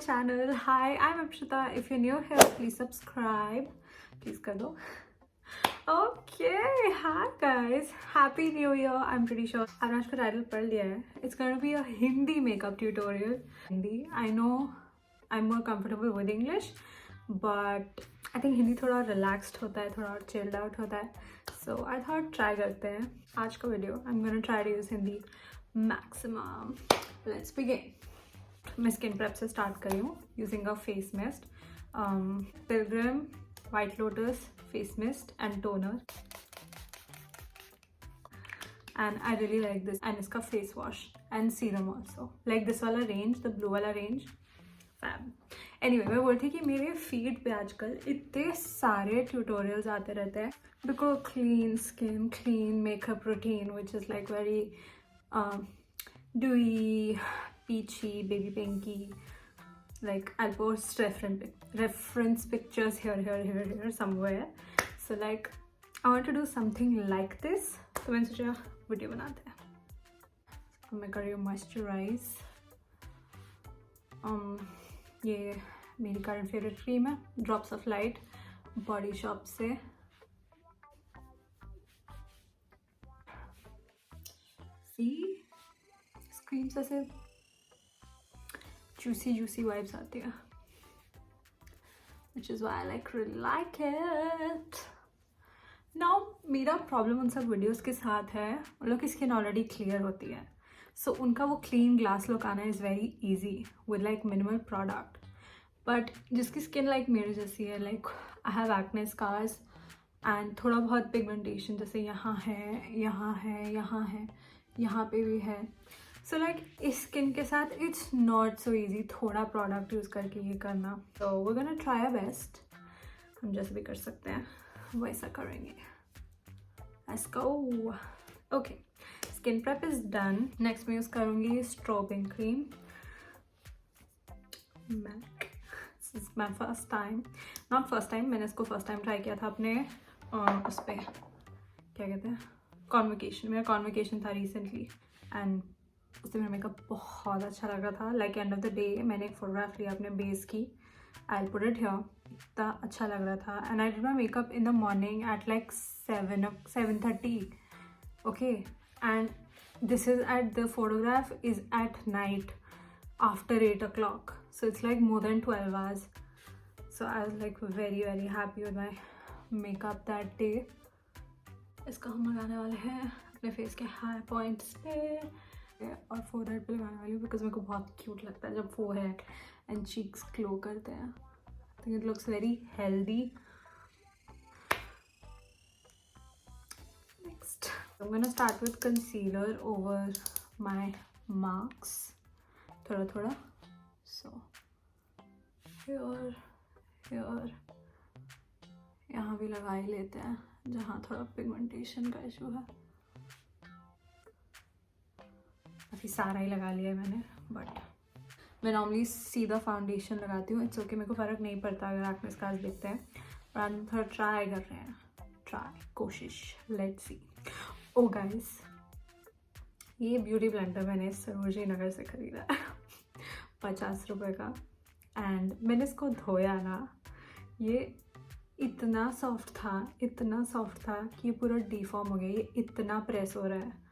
channel. Hi, I'm Apshita. If you're new here, please subscribe. Please कर दो. Okay, hi guys. Happy New Year. I'm pretty sure आपने आज का title पढ़ लिया है. It's gonna be a Hindi makeup tutorial. Hindi. I know I'm more comfortable with English, but I think Hindi थोड़ा relaxed होता है, थोड़ा chilled out होता है. So I thought try करते हैं. आज का video I'm gonna try to use Hindi maximum. Let's begin. मैं स्किन प्रेप से स्टार्ट कर रही हूँ using a face mist, Pilgrim white lotus face mist and toner, and I really like this. And इसका face wash and serum also like this वाला range, the blue वाला range, fab. Anyway, मैं बोलती कि मेरे फीड पे आजकल इतने सारे ट्यूटोरियल्स आते रहते हैं because clean skin, clean makeup routine which is like very dewy, peachy, baby pinky. Like I'll post reference pictures here somewhere. So like I want to do something like this. तो मैंने सोचा video बनाते हैं. तो मैं कर रही हूँ मॉइस्चराइज. ये मेरी करंट फेवरेट क्रीम है, drops of light, body shop से. See? क्रीम से ऐसे जूसी वाइब्स आती है, which is why I really like it. Now मेरा प्रॉब्लम उन सब वीडियोस के साथ है, उन लोग की स्किन ऑलरेडी क्लियर होती है, सो उनका वो क्लीन ग्लास लुक आना is very easy with like minimal product. But जिसकी स्किन लाइक मेरे जैसी है, like I have acne scars and थोड़ा बहुत पिगमेंटेशन, जैसे यहाँ है, यहाँ है, यहाँ है, यहाँ पे भी है. सो लाइक इस स्किन के साथ इट्स नॉट सो ईजी थोड़ा प्रोडक्ट यूज़ करके ये करना. तो we gonna try our best. हम जैसे भी कर सकते हैं वैसा करेंगे. Let's go. Okay, skin prep is done. Next मैं यूज़ करूँगी strobing cream. My first time, not first time, मैंने इसको फर्स्ट टाइम ट्राई किया था अपने उस पर क्या कहते हैं, कॉन्वोकेशन. मेरा कॉन्वोकेशन था रिसेंटली एंड उससे मेरा मेकअप बहुत अच्छा लग रहा था. Like end of the day मैंने एक फोटोग्राफ लिया अपने बेस की, आई पुट इट हियर. इतना अच्छा लग रहा था. And I did my makeup in the morning at like 7:30. Okay, and this is at the photograph is at night after 8 o'clock. So it's like more than 12 hours. So I was like very happy with my makeup that day. इसका हम लगाने वाले हैं अपने face के high points पे और forehead पे लगाने वाली हूँ बिकॉज मेरे को बहुत क्यूट लगता है जब फोरहेड एंड चीक्स ग्लो करते हैं. I think it looks very healthy. Next I am gonna start with concealer over my marks, थोड़ा. सो हियर यहाँ भी लगा ही लेते हैं जहाँ थोड़ा पिगमेंटेशन का इशू है. काफ़ी सारा ही लगा लिया है मैंने, बट मैं नॉर्मली सीधा फाउंडेशन लगाती हूँ. इट्स ओके, मेरे को फ़र्क नहीं पड़ता अगर एक्ने स्कार्स दिखते हैं. और हम थोड़ा ट्राई कर रहे हैं, कोशिश, लेट्स सी. ओ गाइस, ये ब्यूटी ब्लेंडर मैंने सरोजनी नगर से ख़रीदा है 50 रुपये का. एंड मैंने इसको धोया ना, ये इतना सॉफ्ट था कि ये पूरा डिफॉर्म हो गया. ये इतना प्रेस हो रहा है.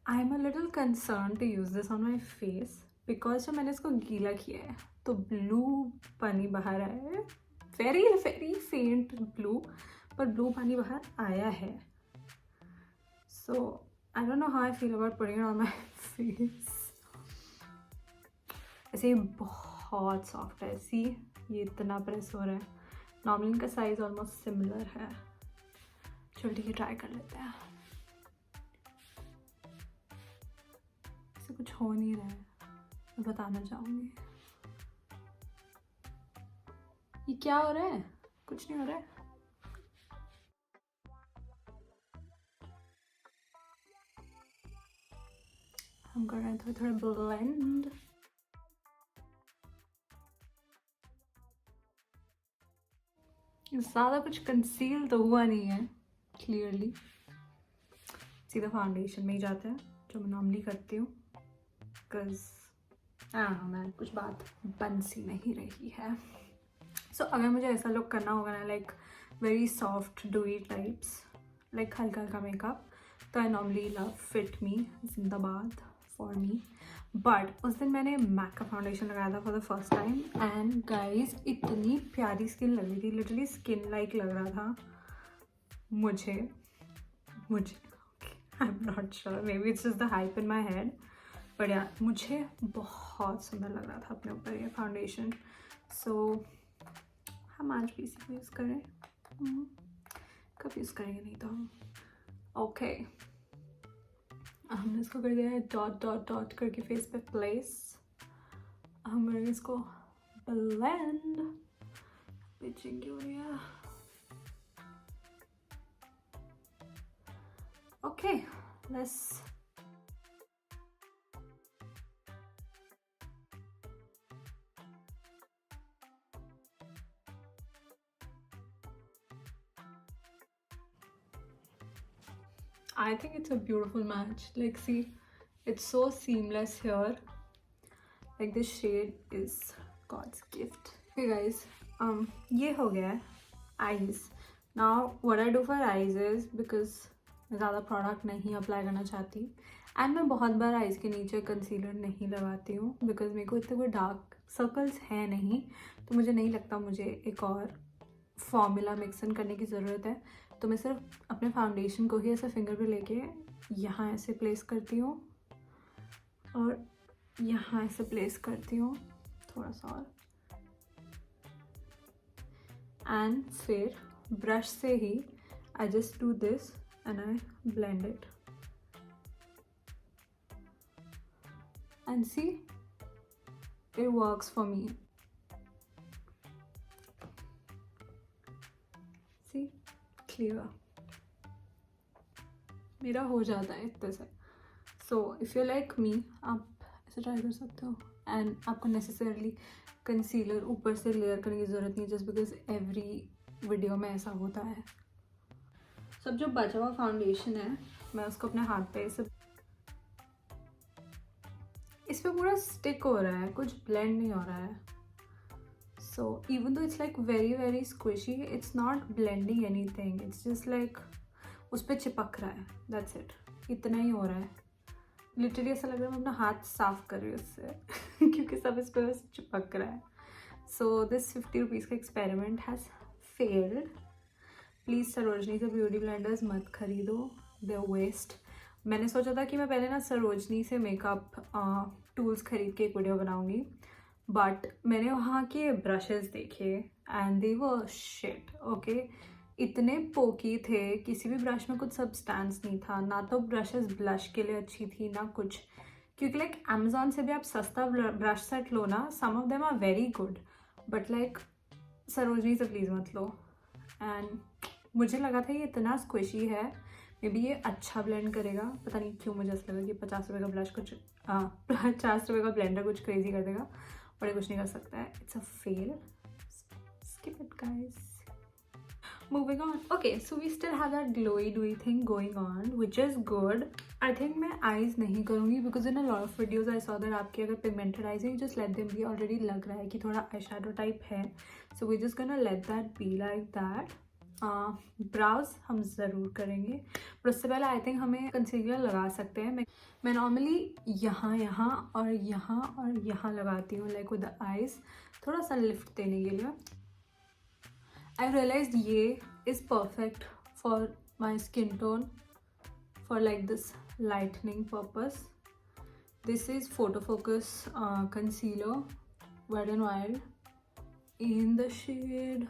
I am a little concern to use this on my face because जब मैंने इसको गीला किया है तो ब्लू पानी बाहर आया है. वेरी फेंट ब्लू, पर ब्लू पानी बाहर आया है. So I don't know how I feel about putting it on my face. ऐसे ये बहुत सॉफ्ट है. सी, ये इतना प्रेस हो रहा है. नॉर्मली इनका साइज ऑलमोस्ट सिमिलर है. चलो ठीक है, ट्राई कर लेते हैं. ऐसे कुछ हो नहीं रहा है, मैं बताना चाहूँगी. ये क्या हो रहा है? कुछ नहीं हो रहा है. हम कर रहे हैं थोड़ा ब्लेंड. ज़्यादा कुछ कंसील तो हुआ नहीं है क्लियरली. सीधा फाउंडेशन में ही जाते हैं जो मैं नॉर्मली करती हूँ बिकॉज मैं कुछ बात बन सी नहीं रही है। सो अगर मुझे ऐसा लुक करना होगा ना, like very soft डूई types, like हल्का हल्का मेकअप, तो आई नॉर्मली लव फिट मी, जिंदाबाद फॉर मी। बट उस दिन मैंने मैक का फाउंडेशन लगाया था for the first time, and guys इतनी प्यारी स्किन लग रही थी, लिटरली स्किन लाइक लग रहा था मुझे I am not sure, may be it's just the hype in my head, but यार मुझे बहुत सुंदर लग रहा था अपने ऊपर ये फाउंडेशन। सो हम आज भी इसी को यूज़ करें, कब यूज़ करेंगे नहीं तो हम। ओके, हमने इसको कर दिया है डॉट डॉट डॉट करके फेस पे प्लेस। हम करेंगे इसको ब्लेंड, पिचिंग हो रही है। Okay, let's I think it's a beautiful match. Like, see, it's so seamless here. Like, this shade is God's gift. Okay, guys, ये हो गया है eyes. Now, what I do for eyes is, because मैं ज़्यादा product नहीं apply करना चाहती, and मैं बहुत बार आइज़ के नीचे कंसीलर नहीं लगाती हूँ, बिकॉज मेरे को इतने कोई डार्क सर्कल्स हैं नहीं, तो मुझे नहीं लगता मुझे एक और फॉर्मूला मिक्सन करने की ज़रूरत है। तो मैं सिर्फ अपने फाउंडेशन को ही ऐसे फिंगर पे लेके यहाँ ऐसे प्लेस करती हूँ और यहाँ ऐसे प्लेस करती हूँ थोड़ा सा और, एंड फिर ब्रश से ही I just do this and I blend it and see it works for me. See clear मेरा हो जाता है इतने से। So if you like me, आप ऐसे ट्राई कर सकते हो, एंड आपको नेसेसरली कंसीलर ऊपर से लेयर करने की ज़रूरत नहीं, जस्ट बिकॉज एवरी वीडियो में ऐसा होता है। सब जो बचा हुआ फाउंडेशन है मैं उसको अपने हाथ पे ऐसे इस पे पूरा स्टिक हो रहा है, कुछ ब्लेंड नहीं हो रहा है। So even though it's like very very squishy, it's not blending anything, it's just like उस पर चिपक रहा है, दैट्स इट, इतना ही हो रहा है। लिटरली ऐसा लग रहा है मैं अपना हाथ साफ कर रही हूँ उससे क्योंकि सब इस पर बस चिपक रहा है। सो दिस 50 रुपीज़ का experiment has failed. Please Sarojini से ब्यूटी ब्लेंडर्स मत खरीदो, दे वेस्ट। मैंने सोचा था कि मैं पहले ना सरोजनी से मेकअप टूल्स खरीद के एक वीडियो बनाऊंगी, बट मैंने वहाँ के ब्रशेस देखे and they were shit. Okay, इतने पोकी थे, किसी भी ब्रश में कुछ सब्सटेंस नहीं था, ना तो ब्रशेस ब्लश के लिए अच्छी थी ना कुछ, क्योंकि लाइक अमेजोन से भी आप सस्ता ब्रश सेट लो ना, some of them are very good, but like Sarojini से प्लीज़ मत लो। एंड मुझे लगा था ये इतना स्क्विशी है, मे बी ये अच्छा ब्लेंड करेगा, पता नहीं क्यों मुझे ऐसा लगा कि 50 रुपये का ब्रश कुछ 50 रुपये का ब्लेंडर कुछ क्रेजी कर देगा, और ये कुछ नहीं कर सकता है। It's a fail, skip it guys. Moving on. Okay, so we still have that glowy dewy thing going on, which is good. I think मैं eyes नहीं करूँगी because in a lot of videos I saw that आपकी अगर pigmented eyes हैं, just let them be. Already लग रहा है कि थोड़ा eyeshadow type है, so we're just gonna let that be like that. Brows हम ज़रूर करेंगे, पर उससे पहले आई थिंक हमें कंसीलर लगा सकते हैं। मैं नॉर्मली यहाँ यहाँ और यहाँ और यहाँ लगाती हूँ, लाइक विद द आइज़, थोड़ा सा लिफ्ट देने के लिए। आई रियलाइज ये is perfect for my skin tone, for like this lightening purpose. This is photo focus concealer Wet and Wild in the shade,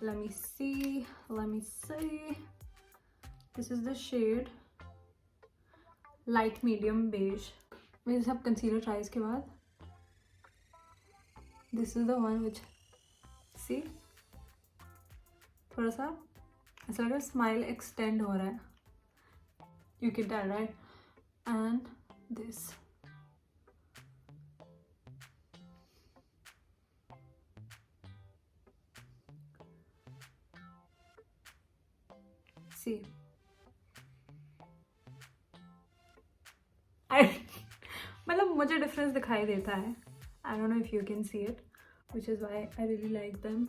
let me see, this is the shade light medium beige. मेरे सब concealer tries के बाद this is the one which, see, थोड़ा सा ऐसा लग रहा है स्माइल एक्सटेंड हो रहा है, you can tell right, and this see, मतलब मुझे डिफरेंस दिखाई देता है. I don't know if you can see it, which is why I really like them.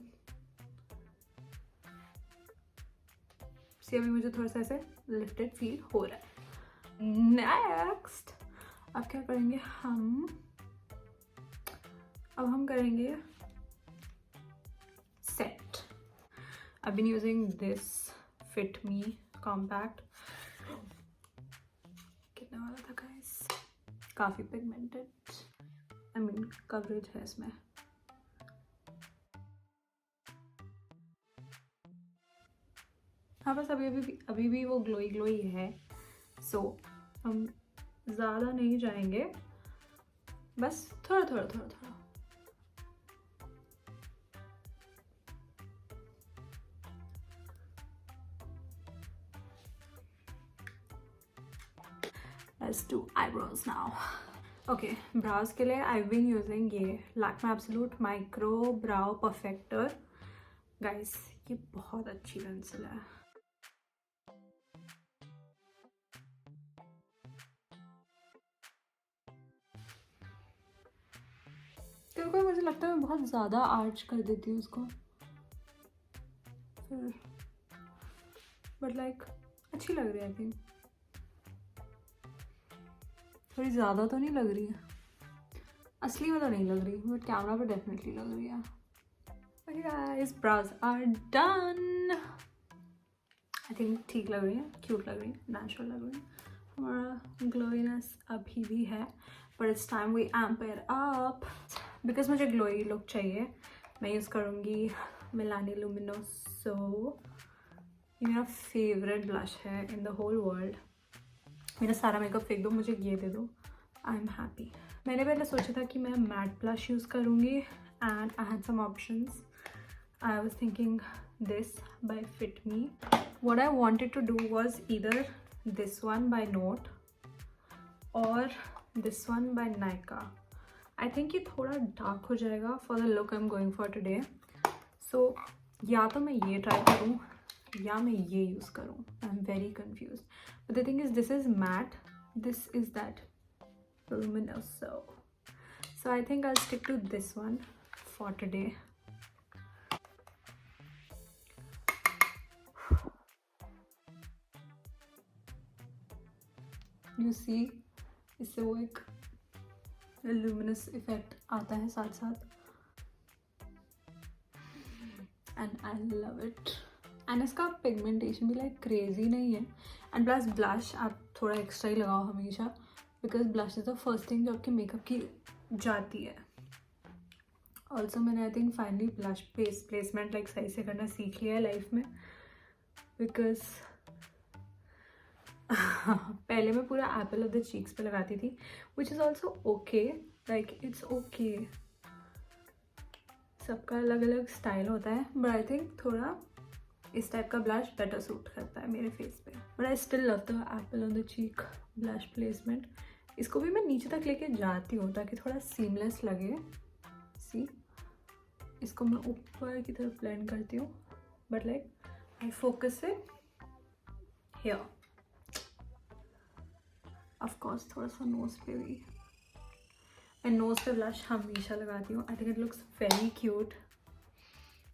See, अभी मुझे थोड़ा सा ऐसे lifted feel हो रहा है. Next, अब क्या करेंगे हम? अब हम करेंगे set. I've been using this Fit Me Compact. कितना वाला था guys? काफी pigmented. I mean coverage है इसमें. हाँ बस अभी भी वो ग्लोई है. So हम ज़्यादा नहीं जाएंगे, बस थोड़ा. Let's do eyebrows now. Okay, brows के लिए I've been using ये Lakme Absolute Micro Brow Perfector. Guys, ये बहुत अच्छी पेंसिल है. क्योंकि मुझे लगता है मैं बहुत ज़्यादा आर्च कर देती हूँ उसको, बट लाइक अच्छी लग रही है. आई थिंक थोड़ी ज़्यादा तो नहीं लग रही है. असली में तो नहीं लग रही, बट कैमरा पे डेफिनेटली लग रही है. Okay guys, brows are done. I think ठीक लग रही है, क्यूट लग रही है, नेचुरल लग रही है. हमारा ग्लोइनेस अभी भी है, but it's time we amp it up. Because मुझे ग्लोई लुक चाहिए, मैं यूज़ करूँगी मिलानी लुमिनोसो. ये मेरा फेवरेट ब्लश है इन द होल वर्ल्ड. मेरा सारा मेकअप फेंक दो, मुझे ये दे दो, आई एम हैप्पी. मैंने पहले सोचा था कि मैं मैट ब्लश यूज़ करूँगी, and I had some options. I was thinking this by Fit Me. What I wanted to do was either this one by Note और this one by Nykaa. I think ये थोड़ा dark हो जाएगा for the look I am going for today. So या तो मैं ये try करूँ या मैं ये यूज़ करूँ. I am very confuse. But the thing is this is matte, this is that luminoso. So I think I'll stick to this one for today. You see, इससे वो एक luminous effect आता है साथ साथ, and I love it. And इसका pigmentation भी like crazy नहीं है. एंड प्लस ब्लश आप थोड़ा एक्स्ट्रा ही लगाओ हमेशा, because blush is the first thing जो आपके मेकअप की जाती है. ऑल्सो मैंने I think finally blush placement like सही से करना सीख लिया है लाइफ में. बिकॉज पहले मैं पूरा एप्पल ऑफ द चीक्स पे लगाती थी, which is also okay, like it's okay. सबका अलग अलग स्टाइल होता है, बट आई थिंक थोड़ा इस टाइप का ब्लश बेटर सूट करता है मेरे फेस पे. But I still love the Apple on the cheek blush placement. इसको भी मैं नीचे तक लेके जाती हूँ ताकि थोड़ा सीमलेस लगे. सी, इसको मैं ऊपर की तरफ ब्लेंड करती हूँ, but like I focus it here. Of course थोड़ा सा नोज पे भी. मैं नोज पे ब्लश हमेशा लगाती हूँ. आई think it looks very cute.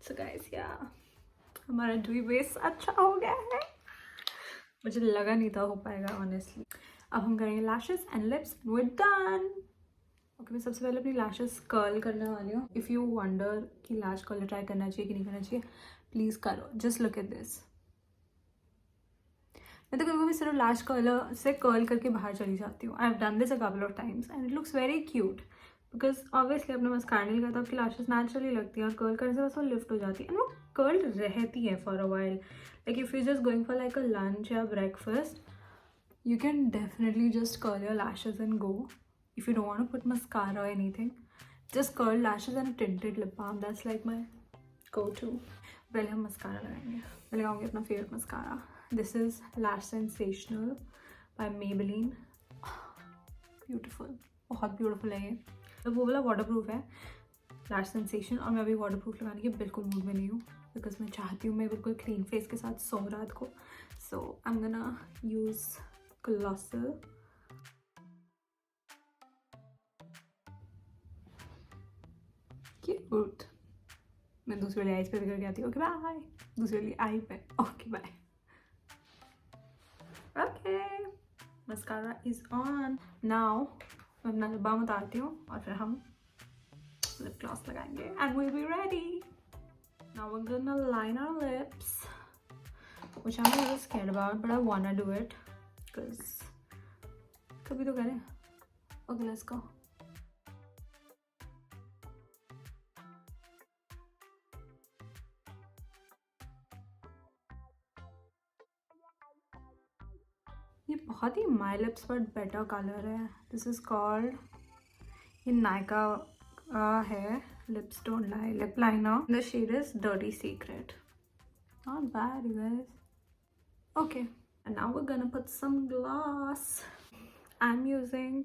So guys, या हमारा ड्यू बेस अच्छा हो गया है. मुझे लगा नहीं था हो पाएगा ऑनेस्टली. अब हम करेंगे lashes and lips. We done. Okay, मैं सबसे पहले अपनी लैशेस कर्ल करने वाली हूँ. इफ़ यू वंडर कि लैश कर्ल ट्राई करना चाहिए कि नहीं करना चाहिए, प्लीज़ करो. Just look at this. मैं तो कभी कभी सिर्फ लैश कर्लर से कर्ल करके बाहर चली जाती हूँ. I have done this a couple of times and it looks very cute. Because obviously अपने मस्कारा नहीं लगाता, आपकी लैशेस नेचुरली लगती हैं और कर्ल करने से बस वो लिफ्ट हो जाती है एंड वो कर्ल्ड रहती है for a while. Like if you just going for like a lunch या breakfast, you can definitely just curl your lashes and go. If you don't want to put mascara or anything, just curl lashes and a tinted lip balm. That's like my go-to. पहले हम mascara लगाएंगे. मैं लगाऊंगी अपना favourite mascara. This is Lash Sensational by Maybelline. Beautiful, बहुत beautiful है ये. तो वो वाला waterproof है Lash Sensation, और मैं अभी waterproof लगाने के बिल्कुल मूड में नहीं हूँ बिकॉज मैं चाहती हूँ मैं बिल्कुल क्लीन फेस के साथ सोऊं रात को. So I'm gonna use Colossal. Cute. मैं दूसरे वाली आईज पे भी करके आती हूँ। Okay bye. दूसरे वाली आई पे। Okay bye. Okay, mascara is on now. मैं अपना लिप बाम उतारती हूँ और फिर हम लिप ग्लॉस लगाएंगे and we'll be ready. Now we're gonna line our lips, which I'm a little scared about, but I wanna do it because कभी तो करें. Okay, let's go. ये बहुत ही My Lips but better color है. This is called, ये Nykaa है Lips Don't Lie lip liner. The shade is Dirty Secret. Not bad, you guys. Okay, and now we're gonna put some gloss. I'm using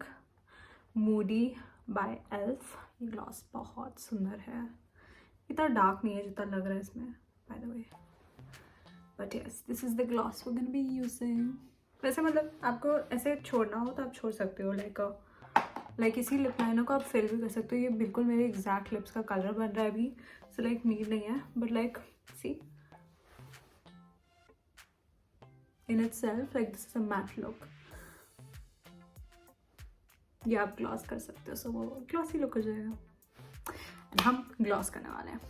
Moody by ELF. ये gloss बहुत सुंदर है. इतना dark नहीं है जितना लग रहा है इसमें, by the way. But yes, this is the gloss we're gonna be using. वैसे मतलब आपको ऐसे छोड़ना हो तो आप छोड़ सकते हो. लाइक इसी लिप लाइनर को आप फिल भी कर सकते हो. ये बिल्कुल मेरे एग्जैक्ट लिप्स का कलर बन रहा है अभी, सो लाइक नीड नहीं है. But like see in itself like this is a matte look. ये आप ग्लॉस कर सकते हो, सो वो ग्लॉसी लुक हो जाएगा. एंड हम ग्लॉस करने वाले हैं.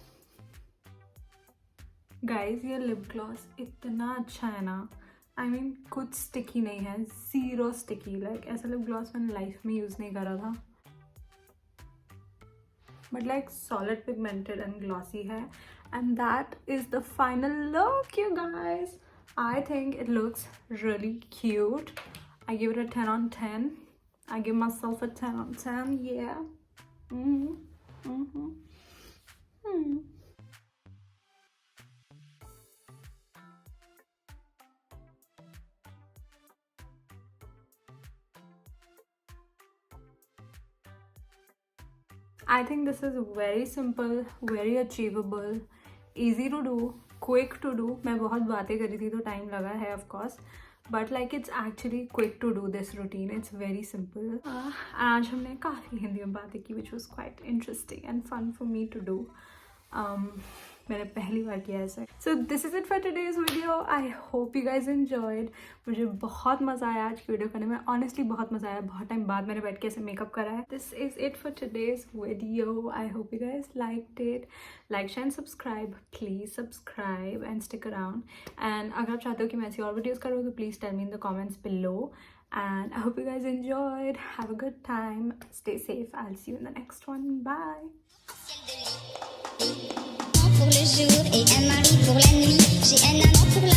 गाइज ये लिप ग्लॉस इतना अच्छा है ना. I mean, कुछ स्टिकी नहीं है, ज़ीरो स्टिकी. लाइक ऐसा लिप ग्लॉस मैंने लाइफ में यूज़ नहीं करा था. But like solid pigmented and glossy है. And that is the final look you guys. I think it looks really cute. I give it a 10 on 10. I give myself a 10 on 10. Yeah. I think this is very simple, very achievable, easy to do, quick to do. मैं बहुत बातें करी थी तो time लगा है of course, but like it's actually quick to do this routine. It's very simple. आज हमने काफ़ी हिंदी में बातें की, which was quite interesting and fun for me to do. मैंने पहली बार किया ऐसे. So this is it for today's video. I hope you guys enjoyed. मुझे बहुत मज़ा आया आज की वीडियो करने में. Honestly बहुत मज़ा आया. बहुत टाइम बाद मैंने बैठ के ऐसे मेकअप करा है. This is it for today's video. I hope you guys liked it. Like, share and subscribe. Please subscribe and stick around. And अगर आप चाहते हो कि मैं ऐसी और वीडियोज़ करूँ तो please tell me in the comments below. And I hope you guys enjoyed. Have a good time. Stay safe. I'll see you in the next one. Bye. Pour le jour et un mari pour la nuit. J'ai un amant pour la